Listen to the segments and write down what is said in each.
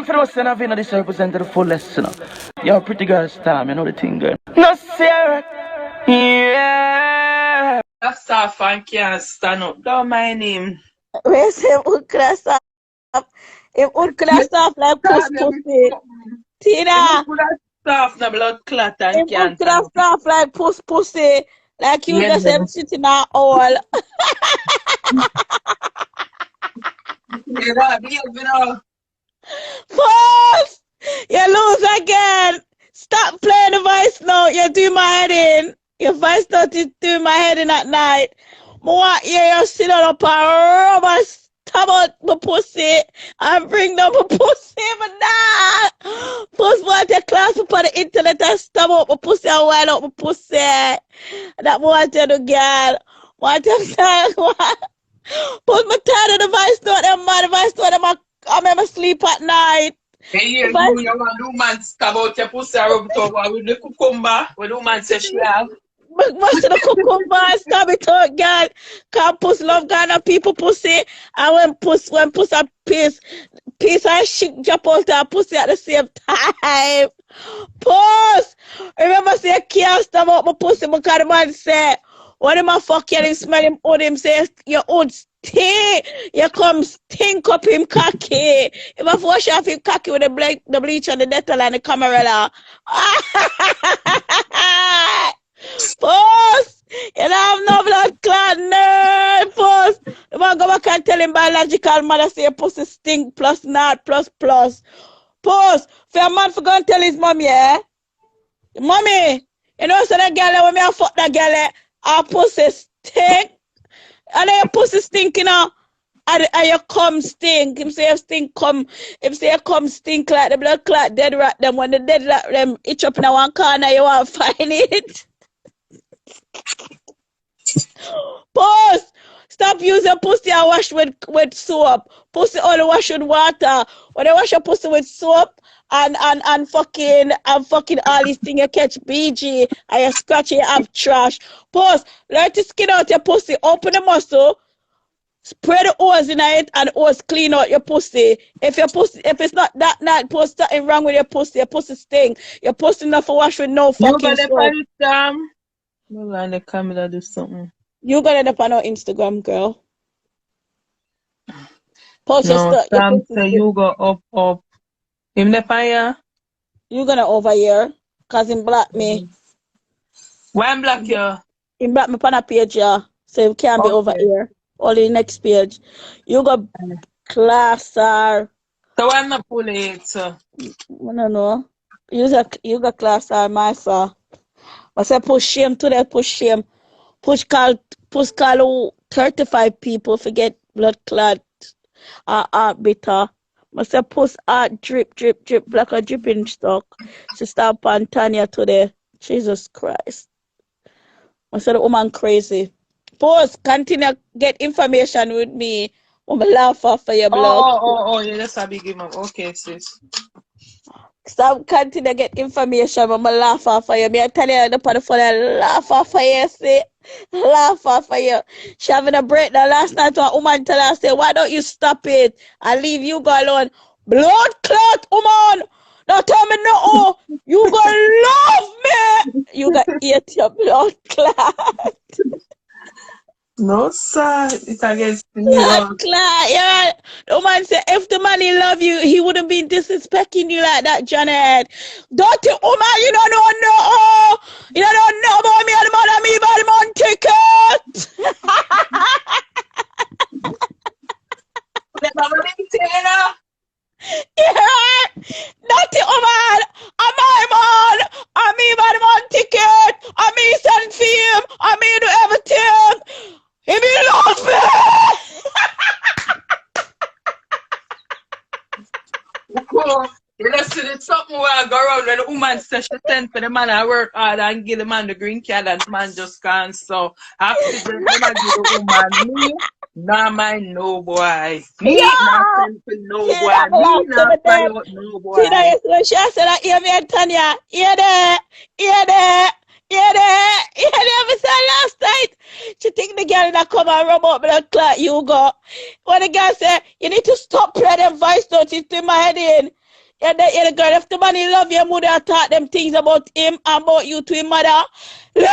For the Western Avina, this represents the fullest, you know. You're a pretty girl, Storm, you know the thing, girl. No, sir. Yeah. That's off and can't stand up. Don't mind him. We say Ukku stop. If Ukku stop like Puss pussy. Teena. Stuff na blood clot and If can't Ukku stop like Puss pussy. Like you Yeah, just am sitting at all. Yeah, you know. Puss! You lose again. Stop playing the voice note. You do my head in. Your voice note is doing my head in at night. I want you sit on up and rub my stomach, my pussy, and bring down my pussy, but nah. Puss want your class up on the internet and stomach up my pussy and wind up my pussy. That want you to girl. Want you to Puss, my tired of the voice note, them man, the voice note, I remember sleep at night. Hey, you want to man stab out your pussy and rub it over with the cucumber. When the man says she have. Most of the cucumber stab it out, girl. Cause Puss love Ghana people pussy. And when Puss a piece and shit drop out her pussy at the same time. Puss! Remember say I can't stab out my pussy because the man say, when him a fuck you, him smell him old, him say, your old stink. You come stink up him cocky. If I wash off him cocky with the bleach and the Dettol and the Camarilla. Puss! You don't have no blood clot, nerd, Puss! The man go back and tell him biological mother say pussy stink plus not plus. Puss! For a man for go and tell his mom, yeah? Mommy, you know so that girl when me a fuck that girl, her pussy stink. And then your pussy stink, you know. And you come stink. If say you stink come, if say you come stink like the blood clot dead rat them. When the dead rat them itch up in one corner, you want to find it. Puss! Stop using pussy and wash with soap. Pussy only wash with water. When you wash your pussy with soap and fucking all these things, you catch BG and you scratch it, you have trash. Puss, learn to skin out your pussy, open the muscle, spray the hose in it and hose clean out your pussy. If it's not that night, Puss, something wrong with your pussy stink. Your pussy not for wash with no fucking soap. Maybe on the camera do something. You got it up on our Instagram, girl. Post No, Sam say you go up. Him the fire? You gonna over here, cause him block me. Why I'm black you? Him block me on a page, yeah. So you can't be over here. Only next page. You got class or So why I'm not pulling it, so? I don't know. You got class or my sir. I say push him to that, push him. Push call 35 people forget blood clot bitter. I say push drip like a dripping stock. Sister Pantania today. Jesus Christ. I said the woman crazy. Post continue get information with me. I'm laugh off for your blood. Oh, yeah, that's a big game. Okay, sis. Stop continue get information. I'm laugh off for you. Me I tell you the phone laugh off for you, see? Laugh off for you. She having a breakdown last night. A woman tell her, say, why don't you stop it? I leave you go alone. Blood clot, woman. Don't tell me no. You gonna love me. You gonna eat your blood clot. No, sir. It's against me. Blood clot, yeah. The woman said, if the man he love you, he wouldn't be disrespecting you like that, Janet. Dirty woman, you don't know. You don't know about me and the man and me about the man ticket. Yeah, dirty woman, I'm my man, I'm me by the man ticket, I'm me send film, I'm me do everything. He be love me. You listen, it's something where I go around when the woman says she send for the man I work hard and give the man the green card and the man just can't. So after the woman give the woman me, nah mind no boy. Me not send for no boy. Me not fly out no boy. See that when she said that, hear me and Tanya, hear that. We said last night. She think the girl that come and rub up blood clot, you go. When the girl said, you need to stop playing them voice notes into my head in. Yeah, the girl, if the man he love your mother, talk them things about him and about you to his mother. Lady!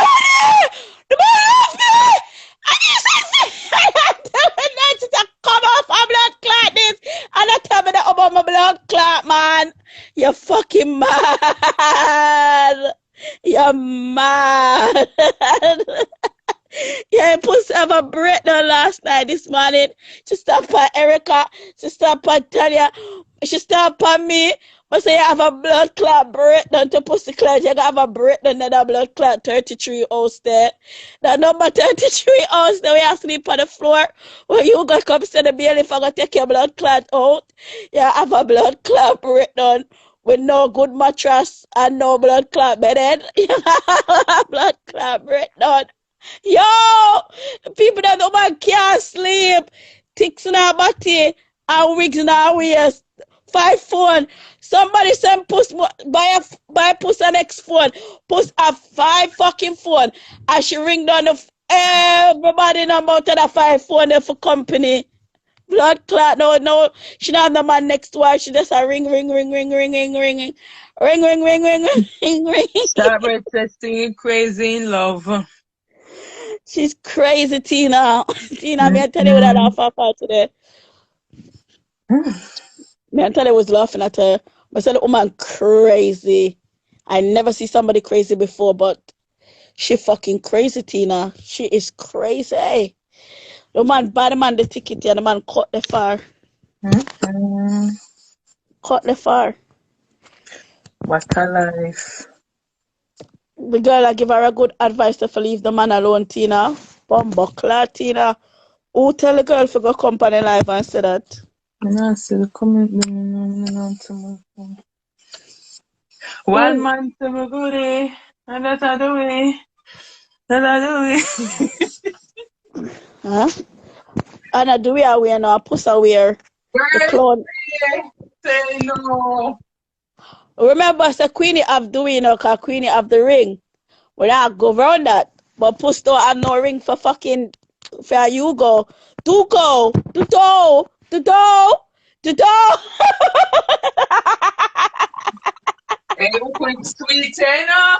The man love me! And he says, I tell me that to come off a blood clot this. And I tell me that about my blood clot, man. You're fucking mad. You're mad. Yeah, Puss have a breakdown last night, this morning. She stopped by Erica. She stopped by Tanya. She stopped by me. I say you have a blood clot breakdown to Pussy Clot. You have a breakdown in that blood clot 33 hours there. That number 33 hours there, we are sleep on the floor. When you go come to the bailiff, if I go take your blood clot out, you have a blood clot breakdown with no good mattress and no blood clot bedded. You have a blood clot breakdown. Yo, the people that no man can't sleep, ticks in our body and wigs in our ears. 5 phone. Somebody send Puss buy Puss an X phone. Puss a 5 fucking phone. And she ring down everybody number to the 5 phone there for company. Blood clot. No. She don't have the man next to her. She just a ring. Ring. Starbird says singing crazy in love. She's crazy, Teena. Teena, me I tell you what I laugh at today. Me I tell you I was laughing at her. I said, oh man, crazy. I never see somebody crazy before, but she fucking crazy, Teena. She is crazy. The man buy the man the ticket and the man cut the far. Cut the far. What a life. The girl, I give her a good advice to leave the man alone, Teena. Bumbuckler, Teena. Who tell the girl to go company life and say that? No, see the comment. One man to be goody, and that's how do we. Huh? And I do we are wearing a Puss aware. The clown. Say no. Remember, say Queenie have the ring, because Queenie have the ring. We not go around that. But Puss don't have no ring for fucking, for you go. Do go. Do. Hey, you put sweet Teena.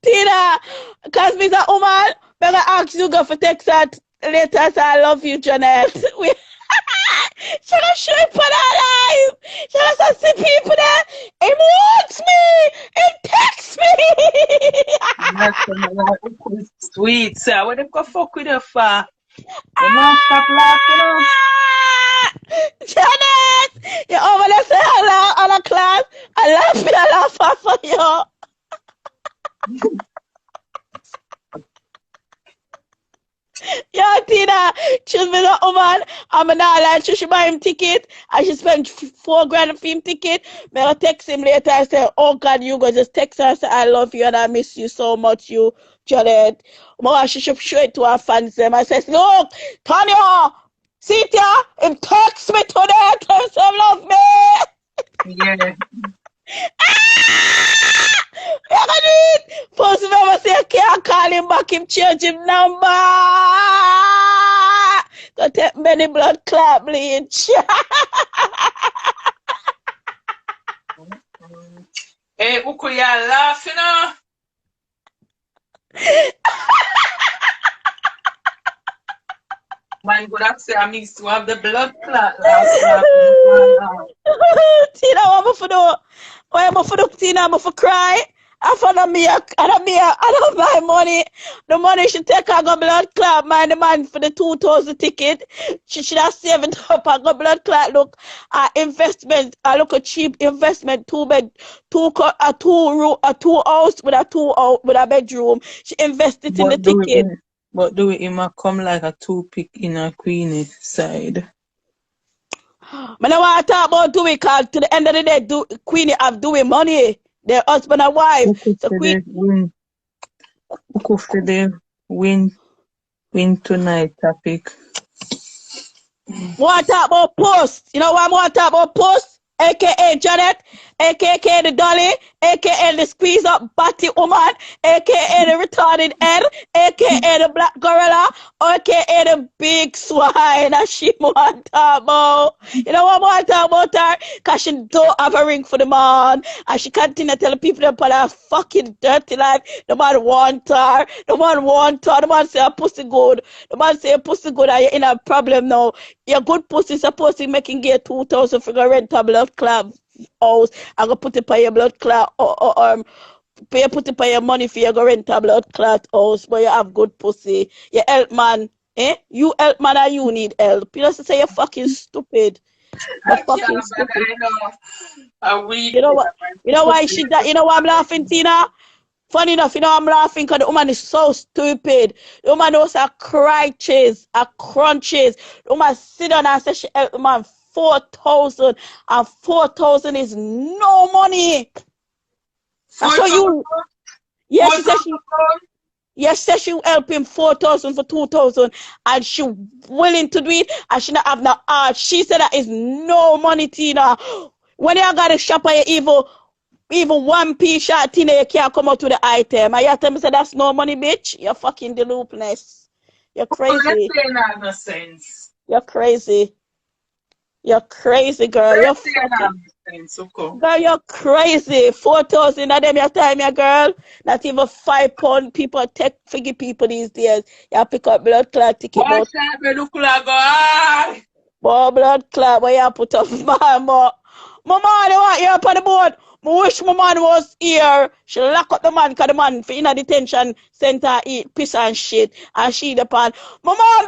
Teena, because me a woman, I'm going to ask you go for text her later, say I love you, Janet. She gonna show up on her life. She gonna see people there. He wants me. He texts me. Sweet, sir. What they go fuck with you for? You not stop laughing, Janet, you over there say hello on a class. I laugh for you. Yo, Teena, she's been a woman. I'm not like she buy him ticket and she spent $4 grand for him ticket. May I text him later and say, oh God, you go just text her and say, I love you and I miss you so much, you, Janet. More she should show it to her fans them. I says, look, Tanya, see ya, him text me today, tell him love me. Yeah. First of all, I say I can't call him back, him change him number. Go take many blood clot bleach. Hey, Ukku, you laughing, Man, good have say I mix to have the blood clot last. Teena, what am I for do? Why am I for do, Teena? I'm for cry. I found me, I don't buy money. The money she take, I go blood clot, man. The man for the 2,000 ticket. She should have saved it up. I go blood clot. Look, investment. I look a cheap investment. 2 bed, 2 house with a bedroom. She invested in the ticket. But do it might come like a toothpick in a Queenie side. But I want to talk about do it, because to the end of the day, Queenie have doing money. Their husband and wife. Ukku for the win tonight topic. Want to talk about Puss? You know why I want to talk about Puss? aka Janet, aka the Dolly, aka the squeeze up batty woman, aka the retarded head, aka the black gorilla, aka the big swine that she want to talk about. You know what I want to talk about her? Because she don't have a ring for the man. And she continue to tell the people that put her fucking dirty life. The man want her. The man want her. The man say her pussy good. The man say her pussy good and you're in a problem now. Your good pussy supposed to making get 2,000 for the rent a blood clot house. I go put it by your blood clot put it by your money for your go rent a blood clot house, but you have good pussy. You help man, eh? You help man and you need help. You know say you're fucking stupid. You're fucking stupid. You know what? You know why she that? You know why I'm laughing, Teena? Funny enough, you know I'm laughing because the woman is so stupid. The woman knows her crunches, her crunches. The woman sit down and say she help the man 4,000 and 4,000 is no money. So you, yes, she said she, yes, said she help him 4,000 for 2,000 and she willing to do it and she not have no heart. She said that is no money, Teena. When you got a shop at your even 1p shot, Teena, you can't come out with the item. And you tell me say that's no money, bitch. You're fucking delusional. You're crazy. No sense. You're crazy. You're crazy, girl. You're fucking... Girl, you're crazy. 4,000 of them your time, yeah, girl. Not even £5 people take figure people these days. You pick up blood clot ticket. Boy, blood clot, where you put up my man, they want you up on the board. I wish my man was here. She lock up the man because the man for in a detention center eat piss and shit. And she the pan. My man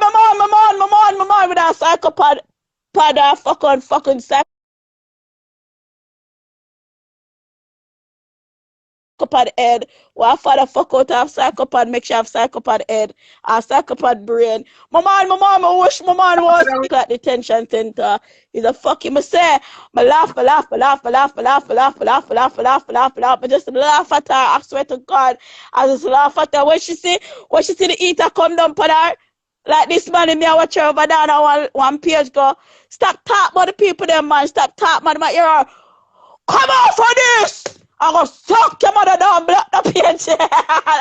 with a psychopath. Pada fucking psychopath head. Why father fuck out of psychopath, make sure have psychopath head or psychopath brain. My man, I wish my man was at detention center. He's a fucking me say. I laugh. I just laugh at her. I swear to God. I just laugh at her. When she see the eater come down for her. Like this man in me, I watch her over down on one page go. Stop talking about the people them, man. Stop talking about my ear. Come on for this! I go suck your mother down, block the page.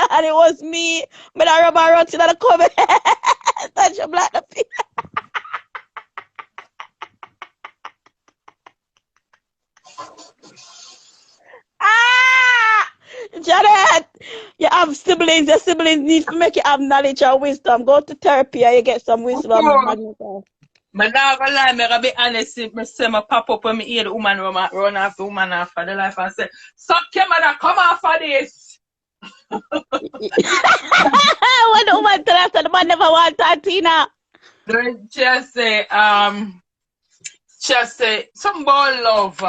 And it was me. But I rub around to the comment. Touch your block the page. Janet, you have siblings. Your siblings need to make you have knowledge and wisdom. Go to therapy and you get some wisdom. But now I lie, I be honest. I say I pop up when I hear the woman run off the woman off for the life and say, "Suck your mother, come off for this." When the woman tell us that the man never want her, Teena. Just say something about love.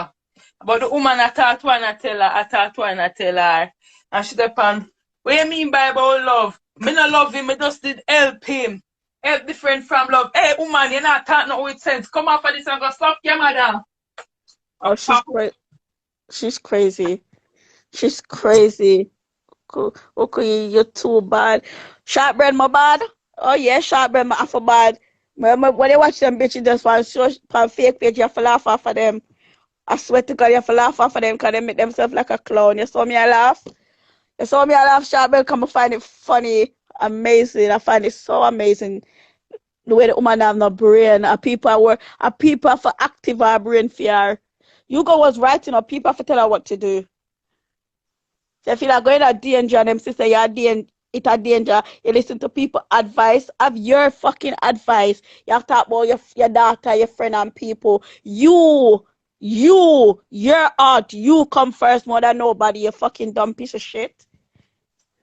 But the woman I thought one I tell her. And she depend, what you mean by about love? Me not love him, I just did help him. Help different from love. Hey woman, you're not talking with sense. Come off of this and go suck your mother. Oh, she's crazy. She's crazy. Okay, you're too bad. Shortbread my bad? Oh yeah, shortbread my half bad. When you watch them bitches just for fake page, you have to laugh off of them. I swear to God, you have to laugh off of them because they make themselves like a clown. You saw me I laugh? You saw me I laugh, Shortbread, come and find it funny, amazing. I find it so amazing. The way the woman have no brain. People for active our brain fear. You go was writing or people for tell her what to do. So if you're going at danger and them sister you're it's a danger, you listen to people advice. Have your fucking advice. You have to talk about your daughter, your friend and people. Your art, you come first more than nobody, you fucking dumb piece of shit.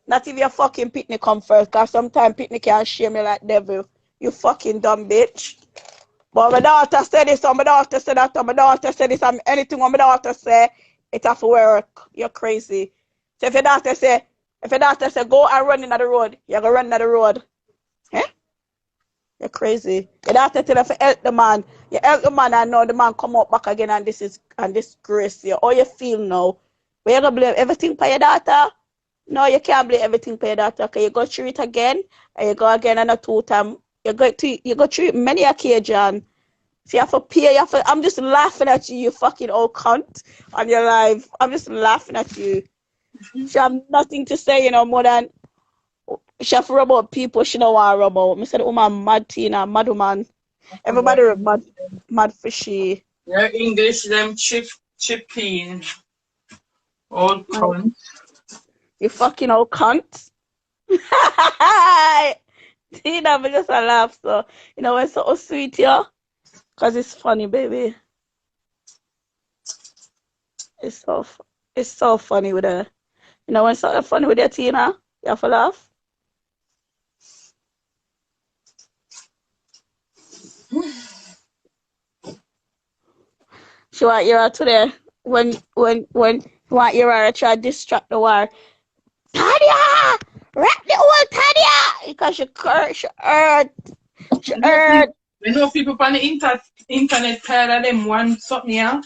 Not if your fucking picnic come first, because sometimes picnic can shame you like devil. You fucking dumb bitch. But my daughter said this, or my daughter said that, or my daughter said this, and anything what my daughter say, it have to work. You're crazy. So if your daughter say, go and run in the road, you're going to run in the road. Eh? You're crazy. Your daughter tell you to help the man. You help the man and now the man come up back again and this grace you. How you feel now? But you going to blame everything for your daughter? No, you can't blame everything for your daughter. Okay, you go through it again, and you go again and a two time. You go through it many occasions. So you have to pay. I'm just laughing at you, you fucking old cunt, on your live. I'm just laughing at you. She have nothing to say, more than she have to rub out people she don't want to rub out. I said, woman, mad Teena, mad woman. Everybody mad for she. Your English, them chipping. Old cunt. You fucking old cunt. Teena, but just a laugh, so it's so sweet, yeah. Cause it's funny, baby. It's so funny with her. When something funny with your Teena, you have to laugh. She want Ira today. When you want Ira to try to distract the war. Tanya! Rap the old Tanya! Because she heard. We know people on the internet tired of them one something, yeah?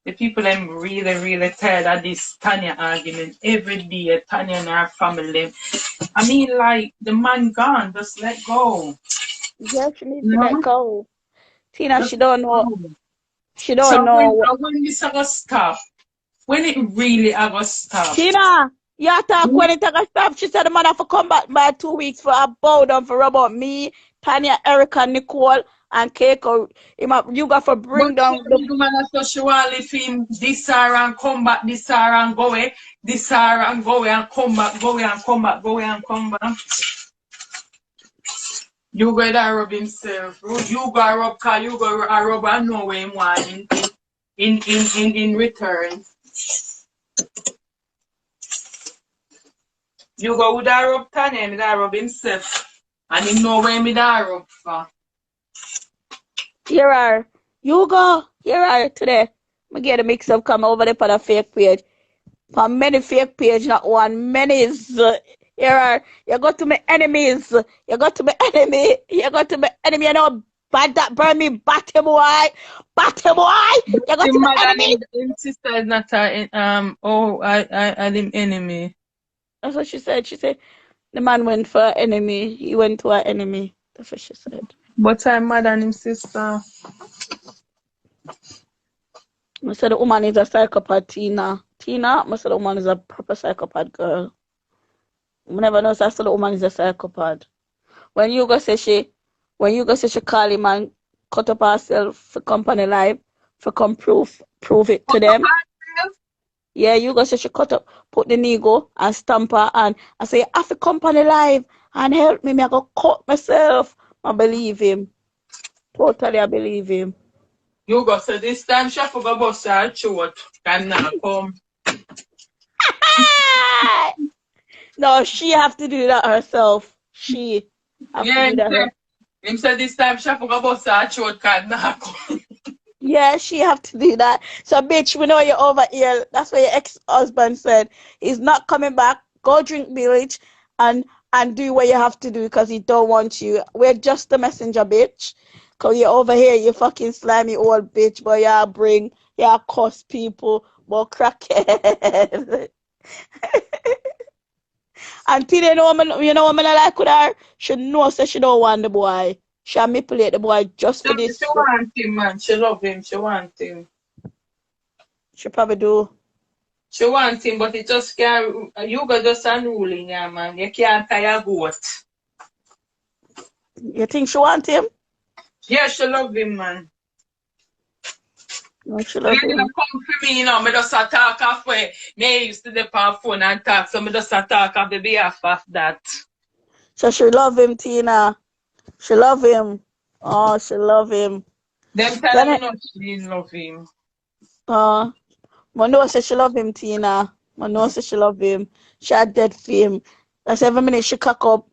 The people them really, really tired of this Tanya argument. Every day, Tanya and her family. I mean, like, the man gone, just let go. Yeah, she needs to let go. Teena, Just she don't know. go. She don't know. When this are gonna stop? When it really are gonna stop? Teena, you talk when it gonna stop. She said the man have to come back by 2 weeks for a bow down for about me, Tanya, Erica, Nicole, and Keiko. You got to bring down the man that she want to leave him this hour and come back, this hour and go away, this hour and go away and come back, go away and come back, go away and come back. You go there rub himself. You go rub car, you go rub and know where him want in return. You go with that rub Tanya, me that rub himself. And he know where me that rub for. Here are. You go. Here are today. I get a mix up come over there for the fake page. For many fake page, not one. Many here are. You go to my enemies. You go to my enemy. You go to my enemy. You know, bad that burn me. Bat him boy. Bat him boy. You go to my enemy. His sister is not her. I him enemy. That's what she said. She said the man went for an enemy. He went to our enemy. That's what she said. But I'm mad at him sister. I said the woman is a psychopath, Teena. I said the woman is a proper psychopath girl. I never know I said the woman is a psychopath. When you go say she call him and cut up herself for company life, for come prove it to them. Yeah, you go say she cut up, put the nego and stamp her and I say, I have to company live and help me, I go cut myself. I believe him. Totally, I believe him. You go say this time she forgot about her short can not come. No, she have to do that herself. She have to do that herself. Him said this time she forgot about her short can not come. Yeah, she have to do that. So, bitch, we know you're over here. That's what your ex-husband said. He's not coming back. Go drink village and do what you have to do because he don't want you. We're just the messenger, bitch. Because you're over here, you fucking slimy old bitch. But yeah, cuss people. But crackhead. And Tina, you know what I like with her? She knows that she don't want the boy. She manipulate the boy just for this. She want him, man. She love him. She want him. She probably do. She want him, but it just can't. You got just unruling, yeah, man. You can't tie a goat. You think she want him? Yeah, she love him, man. No, she love him. You come for me, me just talk off where me used to dip on phone and talk, so me just talk off the behalf of that. So she love him, Teena. She love him. Oh, she love him. Them tell me no, she didn't love him. Mano says she love him, Teena. Mano says she love him. She had dead for him. That's every minute she cock up.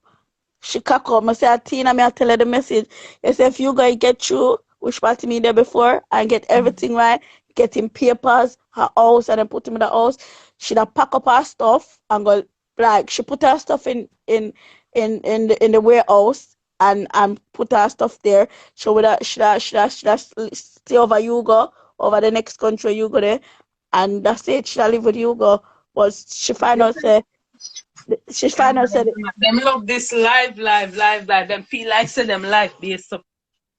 I say, Teena, I tell her the message. I say, if you guys get through, which party me there before, and get everything right, get him papers, her house, and then put him in the house, she'd pack up her stuff and go, like, she put her stuff in the warehouse. And put her stuff there. So with that, should stay over Hugo, over the next country Hugo there, and that's it. Should I live with Hugo? But she find out say, them love this live. Them feel like say them life based up.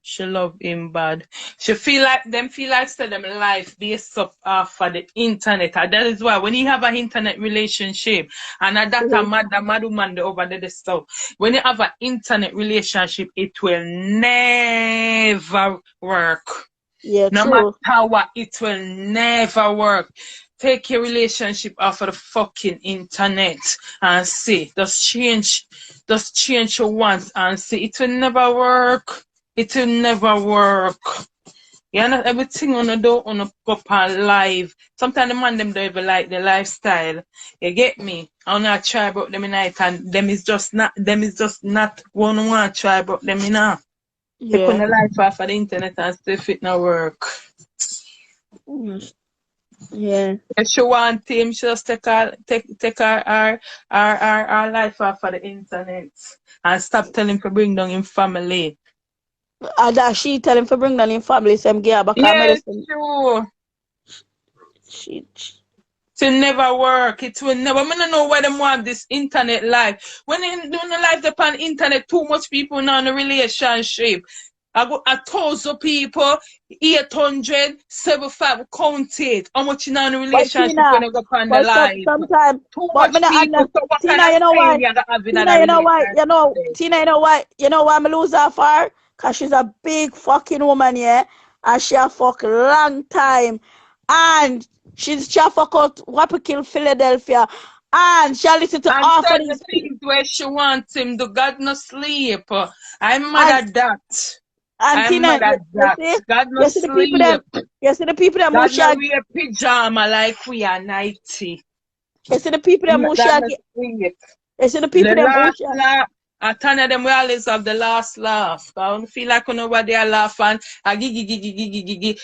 She love him bad. She feel like say them life based up off of the internet. And that is why when you have an internet relationship and that a mad woman over there the stuff. When you have an internet relationship, it will never work. Yeah, No true. matter what, it will never work. Take your relationship off of the fucking internet and see. Just change your once and see. It will never work. It will never work. You know, everything on the do on a proper live. Sometimes the man them don't even like the lifestyle. You get me? I wanna try about them in night and them is just not want to try about them in now. They Yeah. couldn't life off of the internet and still fit no work. Yeah. If she want him, she just take our life off of the internet and stop telling to bring down him family. And that she tell him to bring down in family some gear back Yes, medicine. true. She It will never work. It will never. I don't know why them want this internet life. When the life upon internet, too much people now in a relationship. I go 1,000 people, 800, 75, count it. How much in a relationship when I go upon the life? sometimes, Too but much people. So what Tina, kind you of know why? failure that have in Tina, a you know why? relationship? Tina, you know why I lose her for? Cause she's a big fucking woman, yeah, and she a fuck long time, and she a fuck out Whopper Kill Philadelphia, and she a listen to And half of certain these, things where she wants him, do God no sleep. I'm mad and at that. and I'm Tina, mad at you that. see, God no you see the people sleep. them, you see the people them who God she, no wear pajama like we are 90. you see the people them who she, God no sleep. you see the The people them who last she. laugh. I tell them we always have the last laugh. I don't feel like nobody are laughing. I gigi.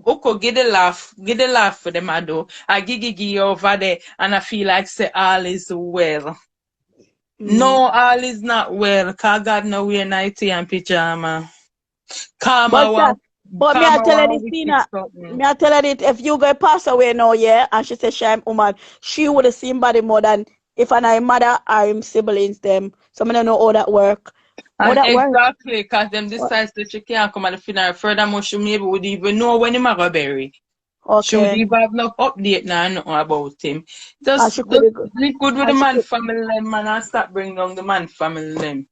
Ukku, get the laugh for them I do. I gigi over there and I feel like say all is well. No, all is not well. Cause God no wear nighty and pajama. But me I Karma tell her one this, wicked Tina. something. Me I tell her that if you go pass away now, yeah, and she said she am woman, she would have seen body more than if I am mother or him siblings them. So I don't know how that work. How And that work? exactly, cause them decides that she can't come at the funeral. Furthermore, she maybe would even know when him a go bury. She would Okay. even have no update now nothing about him. And Just she could go. live good with the And she man could. family them, man, and stop bringing down the man family them.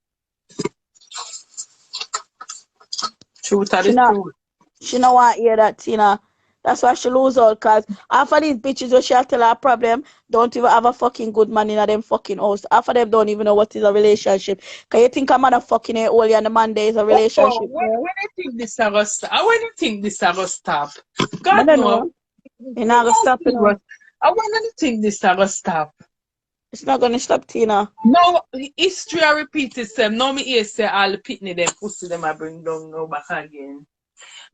Truth are She the not. truth. She not want to hear that, Tina. That's why she lose all. Cause half of these bitches who she'll tell her problem don't even have a fucking good man in them fucking house. Half of them don't even know what is a relationship. Cause you think a man a fucking ain't only and the man there is a Oh, relationship, when girl. you think this a go stop? When you think this a go stop? I God don't know. know. You're not gonna stop, you know. I when you think this a go stop? It's not gonna stop, Tina. No, history a repeat itself. No me hear say all the pitney them pussy them I bring down now back again.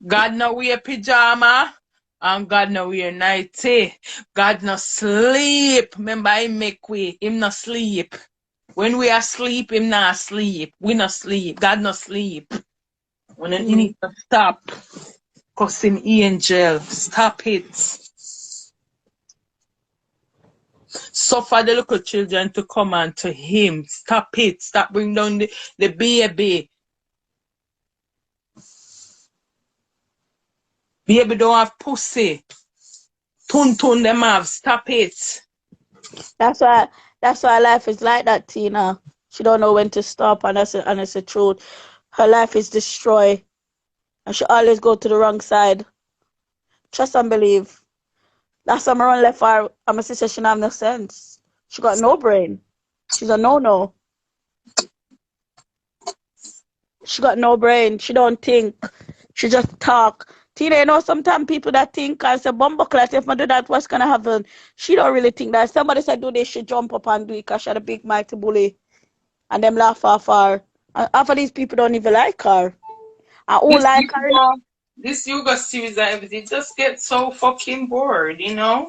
God no wear pajama and God no wear nighty. God no sleep. Remember him make we him no sleep. When we are asleep, him not sleep. We not sleep. God no sleep. When you need to stop. Cause him angel. Stop it. Suffer the little children to come unto him. Stop it. Stop bring down the baby. Baby don't have pussy. Tun them have. Stop it. That's why life is like that, Tina. She don't know when to stop, and that's the truth. Her life is destroyed, and she always go to the wrong side. Trust and believe. Last time I left her, my sister, she don't have no sense. She got no brain. She's a no. She got no brain. She don't think. She just talk. Tina, you know, sometimes people that think and say, Bumbo class, if I do that, what's going to happen? She don't really think that. Somebody said, do this, she jump up and do it because she had a big mighty bully. And them laugh off her. And half of these people don't even like her. And who like her? This yoga series and everything just gets so fucking bored, you know?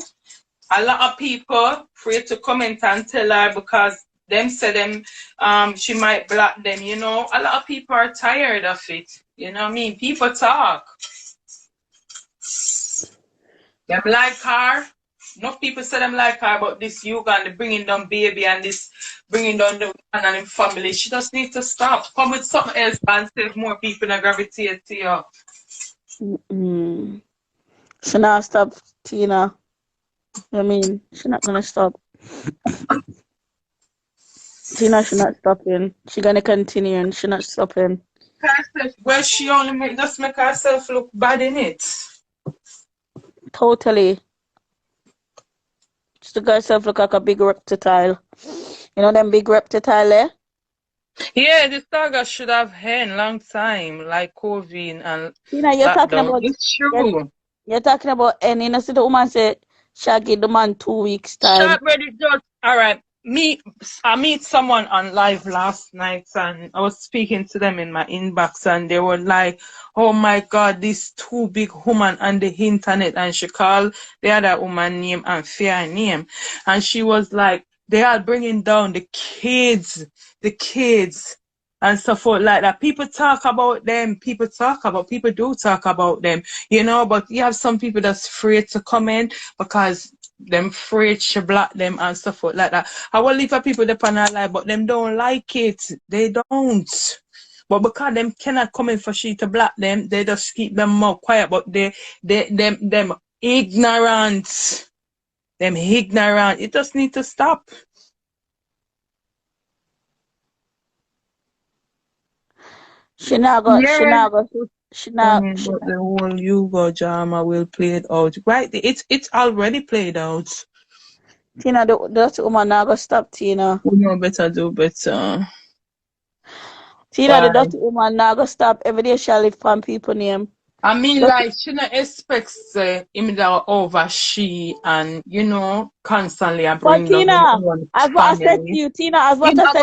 A lot of people afraid to comment and tell her because them say them she might block them, you know. A lot of people are tired of it. You know what I mean? People talk. Them like her. Enough people say them like her, but this yoga and the bringing down baby and this bringing down the woman and him family. She just need to stop. Come with something else and save more people that gravitate to you. She not stop, Teena. I mean, she not gonna stop. Teena should not stopping. She gonna continue and she not stopping. Well, she only just make herself look bad in it. Totally. She got herself look like a big reptile. You know them big reptile there? Yeah, the saga should have end long time, like COVID and Teena, you're talking lockdown. about It's true. you're talking about and you know see the woman said she'll give the man 2 weeks time. Short ready just all right. I meet someone on live last night and I was speaking to them in my inbox and they were like, oh my god, this two big woman on the internet, and she called the other woman name and fair name, and she was like, they are bringing down the kids and so forth like that. People talk about them, people do talk about them, you know, but you have some people that's afraid to comment because them afraid to block them and so forth like that. I will leave for people depend on life, but them don't like it. They don't. But because them cannot come in for she to block them, they just keep them more quiet. But them ignorant. Them ignorant. It just need to stop. She not But the whole Hugo drama will play it out. Right? It's already played out. Teena, that woman not gonna stop, Teena. We know better, do better. Teena, the dirty woman not gonna stop. Every day she'll live from people name. I mean, like, she not expects him that over she and, you know, constantly I bring but Teena, as what I said to you, Teena, as what I said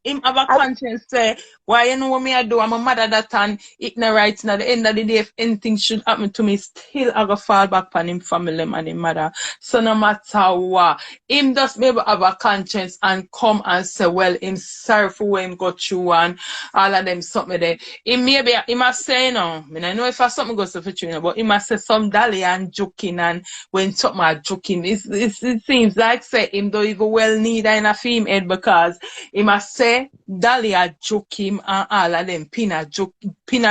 him have a conscience say, why you know what me I do? I'm a mother that and ignorant, and at the end of the day, if anything should happen to me, still I go fall back on him family and him mother. So no matter what, him just maybe have a conscience and come and say, well, him sorry for what him go through and all of them something there. Him maybe he must say no. I mean, I know if something goes to you, but he must say some dolly and joking, and when something are joking, it seems like say him don't even well need in a female because he must say dolly are joking and all of them Pina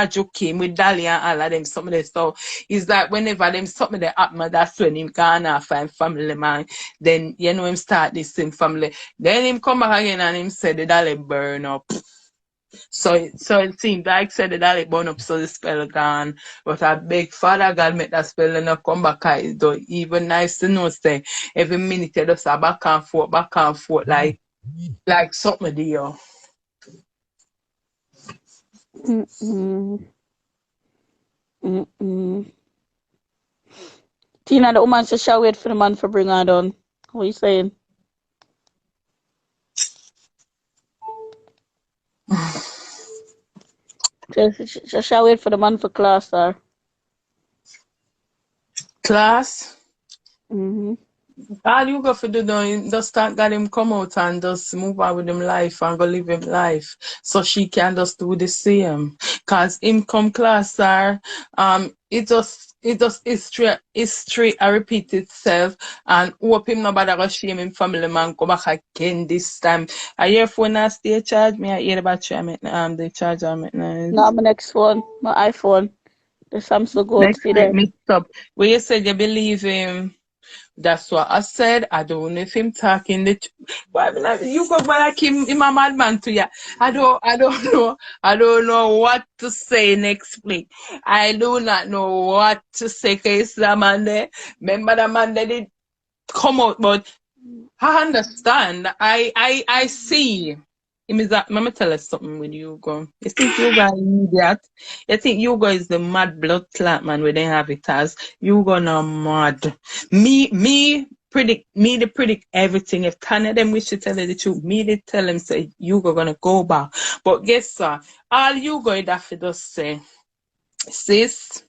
joking with dolly and all of them something there. So it's like whenever them something that happen, that's when him gonna find family man. Then you know him start this in family. Then him come back again and him say the dolly burn up. So it seems like said that it burn up, so the spell gone. But I beg Father God make that spell and not come back. It's though even nice to know say every minute you just back and forth like something there. Teena, the woman said she'll wait for the man for bring her down. What are you saying? Shall wait for the man for class, or? Class? All you go for do now, just start got him come out and just move on with him life and go live him life. So she can just do the same. Cause him come class, sir, it just history I repeat itself and hope him nobody go shame him family man go back again this time. I hear phone now stay charge me, I hear the battery I make the charger I make now. No, my next phone, my iPhone. The Samsung Go Next to them. mixed up. Where you said you believe him. That's what I said. I don't know if him talking the but you go like him a madman to you. I don't know. I don't know what to say next week. I do not know what to say because the man there. Remember the man that did come out, but I understand. I see. Let me tell us something with Hugo. You think Hugo is idiot? You think Hugo is the mad blood clot man we didn't have it as? Hugo not mad. Me predict everything. If ten of them wish to tell you the truth, me they tell him say Hugo gonna go back. But guess what? All Hugo is that for just say, sis,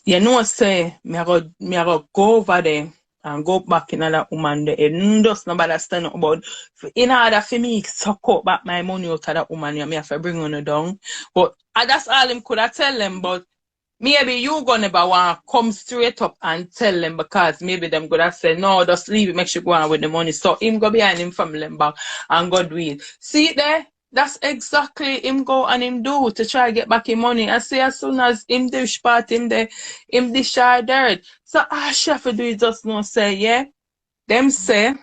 you know say me I go over there and go back in another woman there. And just nobody stand up about in order for me suck up back my money out of that woman, me have to bring on her down. But that's all him could have tell them, but maybe you gonna never want to come straight up and tell them because maybe them gonna say, no, just leave it, make sure go on with the money. So him go behind him family them back and go do it. See it there? That's exactly him go and him do to try to get back his money. I say as soon as him dish part him there, him dish her dirt. So all she have to do is just no say, yeah. Them say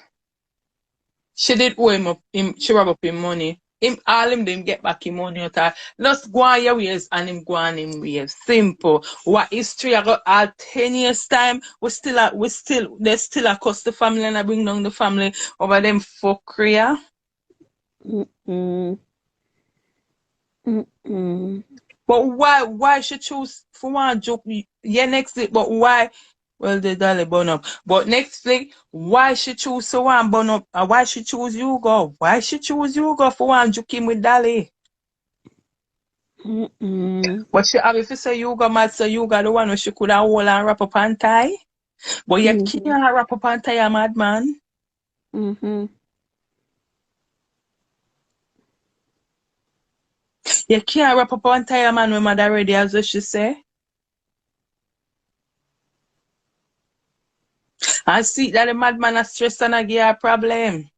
she did owe him up him she rob up him money. Him all him them get back him money out her. Just go on your ways and him go on him ways. Simple. What history I got all 10 years time, they still a cost the family and I bring down the family over them fuckery. Yeah? Mm-mm. Mm-mm. But why she choose for one joke? Yeah, next week, but why? Well, the dolly burn up. But next week, why she choose so one burn up? And why she choose you go? Why she choose you go for one joke him with dolly? Mm-mm. But she have if you say you go mad, so you got the one who she could have hold and wrap up and tie. But you Mm-hmm. can't wrap up and tie a madman. Mm-hmm. You can't wrap up and tie a man when mother ready, as what she say. And see that the madman a stress and a give her a problem.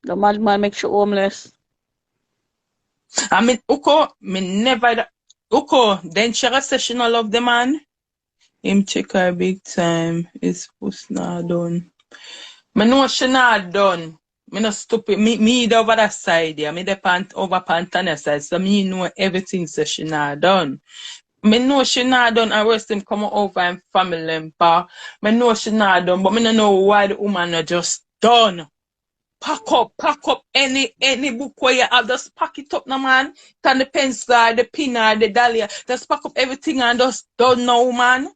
The madman makes you homeless. I mean, Ukku, then she say she no love the man. Him check her big time. His Puss not done. Me know she not done. Me no stupid. Me the over that side there. Me the over Pantana side. So me know everything so she not done. Me know she not done and rest him come over and family and pa. Me know she not done, but me no know why the woman not just done. Pack up any book where you have, just pack it up now, man. Turn the pencil, the pin, the dahlia. Just pack up everything and just don't know, man.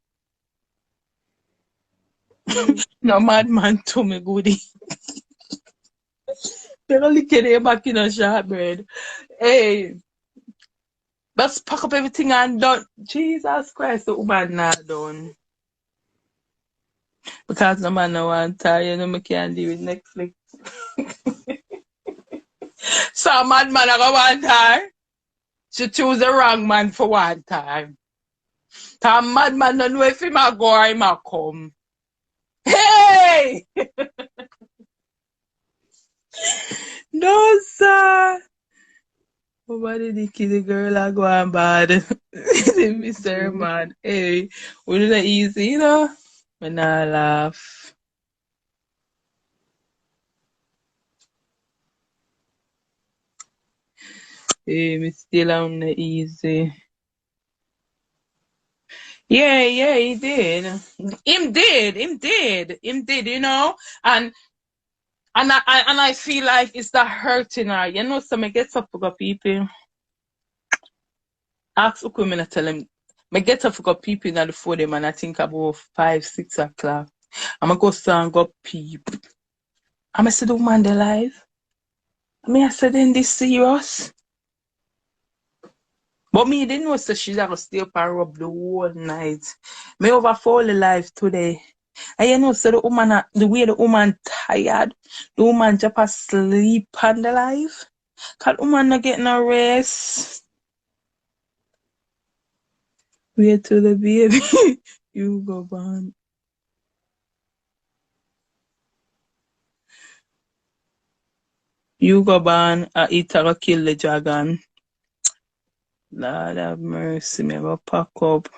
No madman to me, goodie. Pero look at it back in a shortbread. Hey, just pack up everything and done. Jesus Christ, the woman not done. Because no man no want to, you know, me can't deal with Netflix. So madman I go want her. She choose the wrong man for one time. The madman don't know if he ma go or he ma come. Hey! No, sir. Nobody the kill the girl I go on bad. Mr. Man. Hey, we do it easy, you know? When I laugh. Hey, me still on the easy. Yeah, he did. Him did, you know? And I feel like it's that hurting her. You know, so me get up for people. Ask Ukku, me not tell him. Me get up for people in the phone them and I think about 5, 6 o'clock. I'ma go stand go peep. I'ma see the woman they live. I said then this serious. But me didn't know so she's gonna stay up and rub the whole night. Me over fall alive today. And you know, so the way the woman tired, the woman just asleep on the life. Cause the woman not get no rest. Wait till the baby. You go born. You go born, it go kill the dragon. Lord have mercy, me go pack up.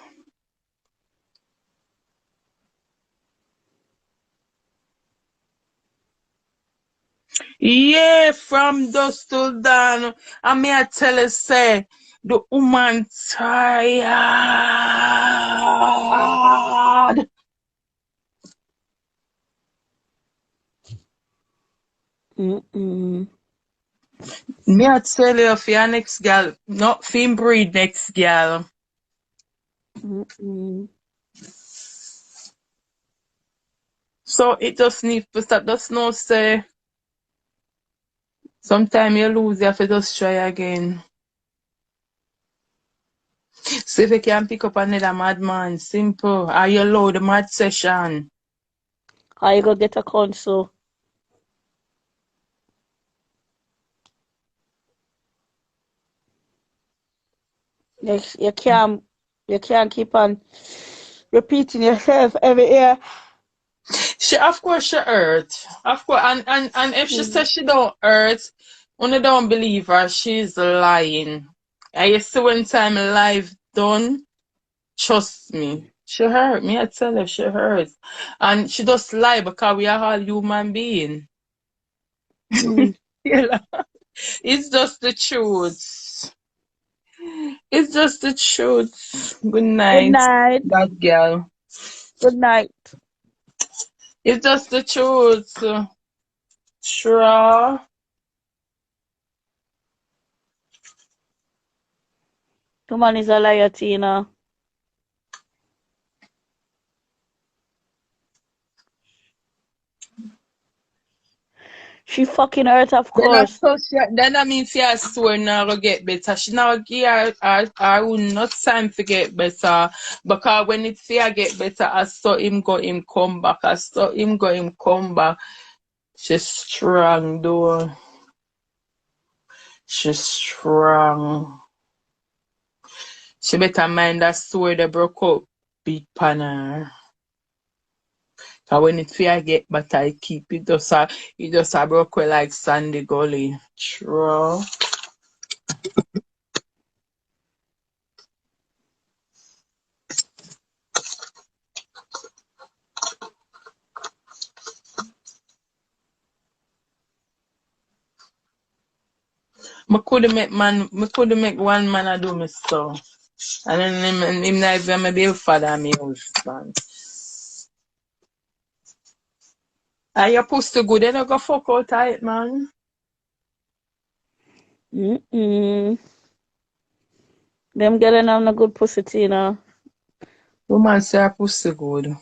Yeah, from dusk till dawn. And me I tell you, say, the woman tired. Mm-mm. Me I tell you, for your next girl, not fin breed next girl. Mm-mm. So it just needs to start. Just no say, sometimes you lose, you have to just try again. See if you can pick up another madman. Simple. Are you low the mad session? How you go get a console? You can't You can't keep on repeating yourself every year. She, of course, she hurt. Of course, and if she says she don't hurt, only don't believe her, she's lying. I see when time life done, trust me. She hurt me, I tell her she hurt. And she just lie because we are all human beings. Mm. It's just the truth. It's just the truth. Good Good night, night. that girl. Good night. It's just the truth. Sure. The man is a liar, Teena. She fucking hurt, of course. Then I mean she has swear now go get better. She now give her will not time to get better. Because when it say I get better, I saw him go him come back. I saw him go him come back. She's strong though. She's strong. She better mind that swear they broke up big panner. Cause when it fear get better, I keep it just a broke away like Sandy Gully. True. Me could make one man a do me so. And then him not even my baby father and me husband. And your pussy good, they don't go fuck out tight, man. Mm-mm. Them getting on a good pussy, Teena. Woman say her pussy good.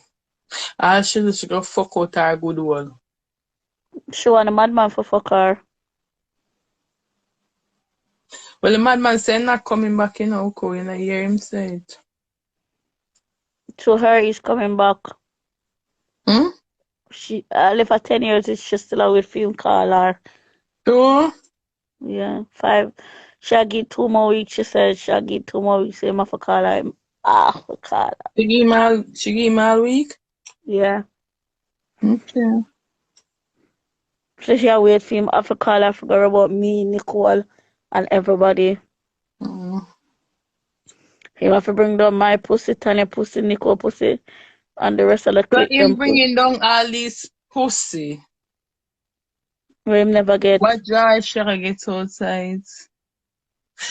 All she do, she go fuck out her good one. She want a madman for fuck her. Well, the madman say not coming back in Ukku, you know, hear him say it. To her, he's coming back. Hmm? She live for 10 years. She still a with film call her. True? Yeah, 5. She'll give 2 more weeks. She said she'll give 2 more weeks. Him for call her. For call her. She give him all week? Yeah. Okay. So she'll wait for him for call her. Forget about me, Nicole, and everybody. Mm. He have to bring down my pussy, Tanya pussy, Nicole pussy, and the rest of the So clique him them pussy. bringing down all this pussy. Where him never get. What drive should I get outside?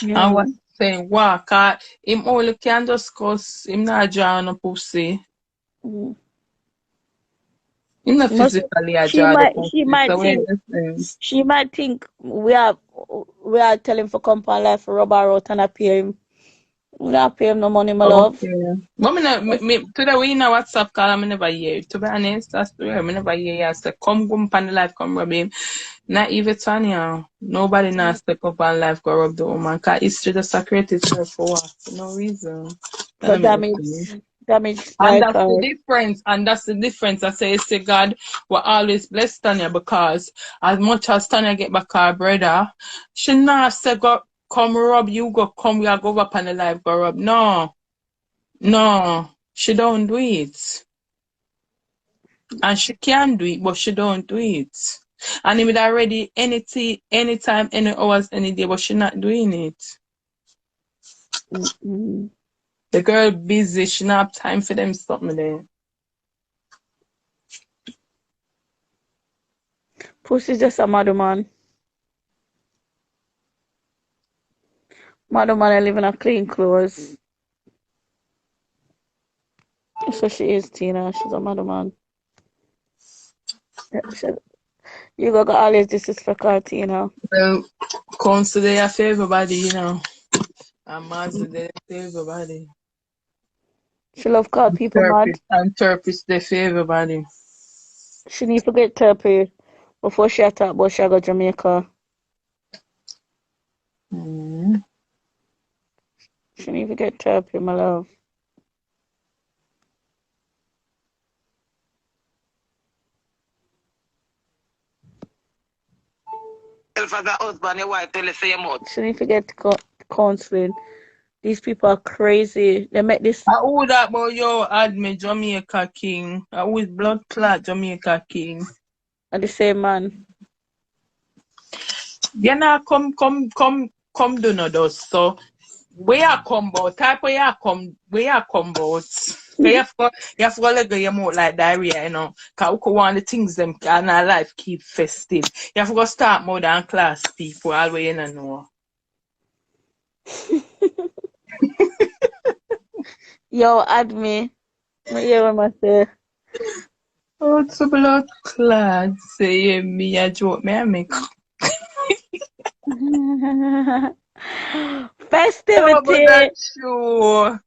Yeah. And what saying, what? Cause him only can just cause him not draw no pussy. Mm. Him not Must, physically a draw the pussy. she might So we think understand. we are telling for company life for rub her out and pay him. We not pay him no money, my love. Okay. But today we in a WhatsApp call, I never hear. To be honest, that's the way I never hear you. I say, come go up on the life, come rub him. Not even Tanya. Nobody now step up on life, go rub the woman. Cause history just create itself for what? For no reason. For Let me finish. damage And like that's the difference. And that's the difference. I say God will always bless Tanya because as much as Tanya get back her brother, she not say go come rub you go come we are go up on the life go rub. No. No. She don't do it. And she can do it, but she don't do it. And it would already anytime, any hours, any day, but she not doing it. Mm-mm. The girl busy, she not have time for them something there. Pussy's just a mother man. Mother man I live in a clean clothes. So she is Tina. She's a mother man. You go always disrespect her, Tina. Well, consider for everybody, you know. And man's there for everybody. She love call people mad. And therapist there for everybody. She need to get therapy before she talk about she go Jamaica. Mm. She need to get therapy, my love. For the husband, your wife tell you say you much. She need to get counseling. These people are crazy. They make this I who that boy yo had me Jamaica King. I who is blood clot Jamaica King. at the same man. You know, come do no dust. So where you come about, type where you come about. You have to go let go your mouth like diarrhea, you know. Cause Ukku want the things them and our life keep festive. You have to go start more than class people all the way you know. Yo, add me. Me hear what I say. Oh, it's a blood clot. Say me a joke, me I make. Oh, but Festivity. that's true.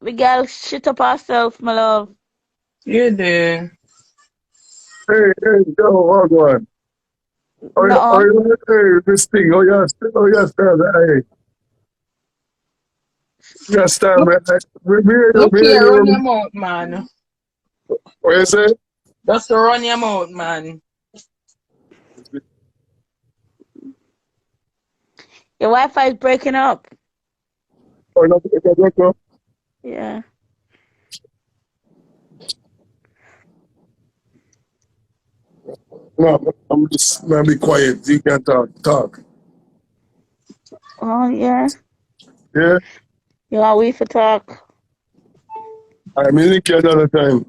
We gotta shit up ourselves, my love. You do. Hey, yo, hold on. No. Hey, this thing, stand, hey, you stand, Look, man. look here, run your mouth, man. What you say? Just run your mouth, man. Your Wi-Fi is breaking up. Oh, no. Yeah. No, I'm just, man, be quiet. You can't talk. Oh yeah. Yeah? You want we for talk? I mean, link you another time.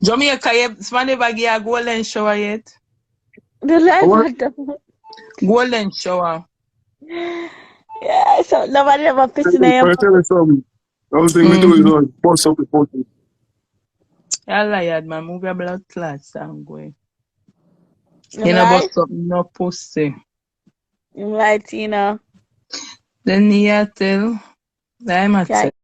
Jamaica, you never give a golden shower yet? The life What? are done. Golden shower. Yeah, so nobody ever pissing in your I tell you something. The only thing we do is Mm-hmm. bust up the phone. I lied, man. Move your blood clots and go. You You know, lie? bust up no pussy. You lie, Teena. Then you tell. I'm a Can't